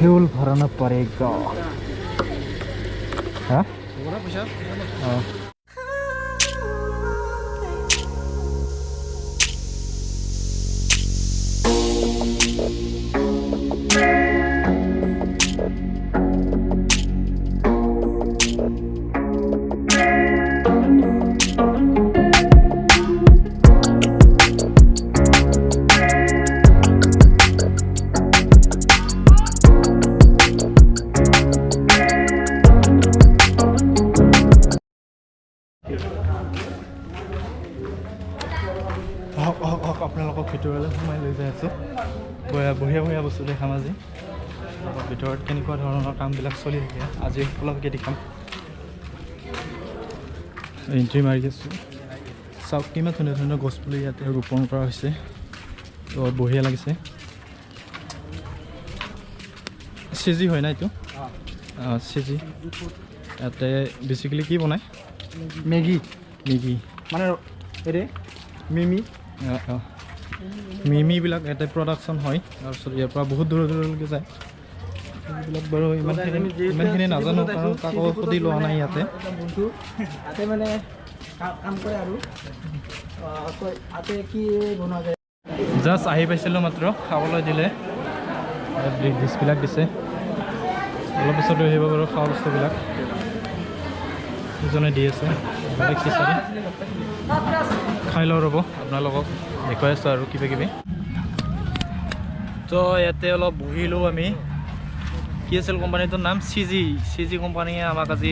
Fuel भराना पड़ेगा। हाँ আপোনালোকক ভিতৰলৈ সোমাই লৈ যাই আছোঁ। বঢ়িয়া বঢ়িয়া বস্তু দেখাম আজি। ভিতৰত কেনেকুৱা ধৰণৰ কামবিলাক চলি থাকে আজি সকলোকে দেখাম। এণ্ট্ৰি মাৰি আছোঁ। চাওক কিমান ধুনীয়া ধুনীয়া গছপুলি ইয়াতে ৰোপণ কৰা হৈছে। তো বঢ়িয়া লাগিছে। চিজি হয় না এইটো? চিজি। ইয়াতে বেচিকেলি কি বনায়? মেগী মানে মিমি মিমিবিলাক ইয়াতে প্ৰডাকশ্যন হয়। তাৰপিছত ইয়াৰ পৰা বহুত দূৰলৈকে যায়। এইবিলাক বাৰু ইমানখিনি নাজানো কাৰণ কাকো সুধি লোৱা নাই ইয়াতে মানে কাম কৰে আৰু জাষ্ট আহি পাইছিলোঁ মাত্ৰ খাবলৈ দিলে। ডিছবিলাক দিছে। অলপ পিছত লৈ আহিব বাৰু খোৱা বস্তুবিলাক দুজনে দি আছে। খিচাৰি খাই লওঁ ৰ'ব, আপোনালোকক দেখুৱাই আছোঁ আৰু কিবা কিবি। তো ইয়াতে অলপ বহিলোঁ আমি। কি আছিল কোম্পানীটোৰ নাম? চিজি কোম্পানীয়ে আমাক আজি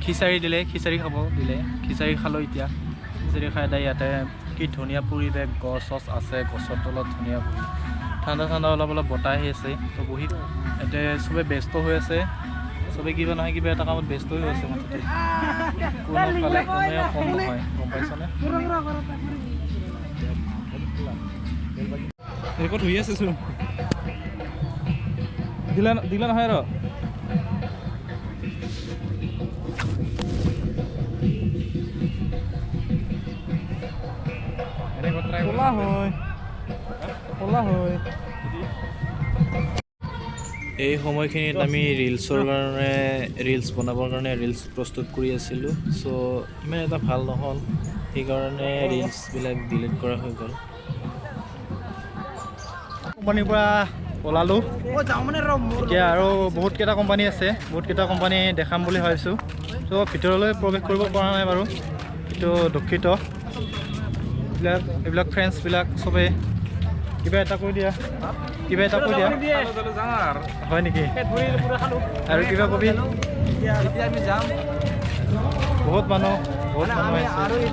খিচাৰি দিলে। খিচাৰি খাব দিলে। খিচাৰি খালোঁ এতিয়া। খিচাৰি খাই দাই ইয়াতে কি ধুনীয়া পৰিৱেশ, গছ চছ আছে। গছৰ তলত ধুনীয়া ঠাণ্ডা ঠাণ্ডা অলপ অলপ বতাহ আহি আছে। তো বহি ইয়াতে চবে ব্যস্ত হৈ আছে। চবে কিবা নহয় কিবা এটা কামত ব্যস্ত হৈ আছে। মুঠতে কোনোফালে কোনোৱে কম নহয়, গম পাইছনে? ক'ত হৈ আছে চোন দিলা নহয় আৰু কলা হয়। এই সময়খিনিত আমি ৰিলছৰ কাৰণে ৰিলছ বনাবৰ কাৰণে ৰিলছ প্ৰস্তুত কৰি আছিলোঁ। চ' ইমান এটা ভাল নহ'ল, সেইকাৰণে ৰিলছবিলাক ডিলিট কৰা হৈ গ'ল। কোম্পানীৰ পৰা ওলালোঁ এতিয়া আৰু বহুতকেইটা কোম্পানী আছে। বহুতকেইটা কোম্পানী দেখাম বুলি ভাবিছোঁ। ত' ভিতৰলৈ প্ৰৱেশ কৰিব পৰা নাই বাৰু, কিন্তু দুখিত। এইবিলাক ফ্ৰেণ্ডছবিলাক চবেই কিবা এটা কৈ দিয়া হয় নেকি? আৰু কিবা কবি? বহুত মানুহ আছে।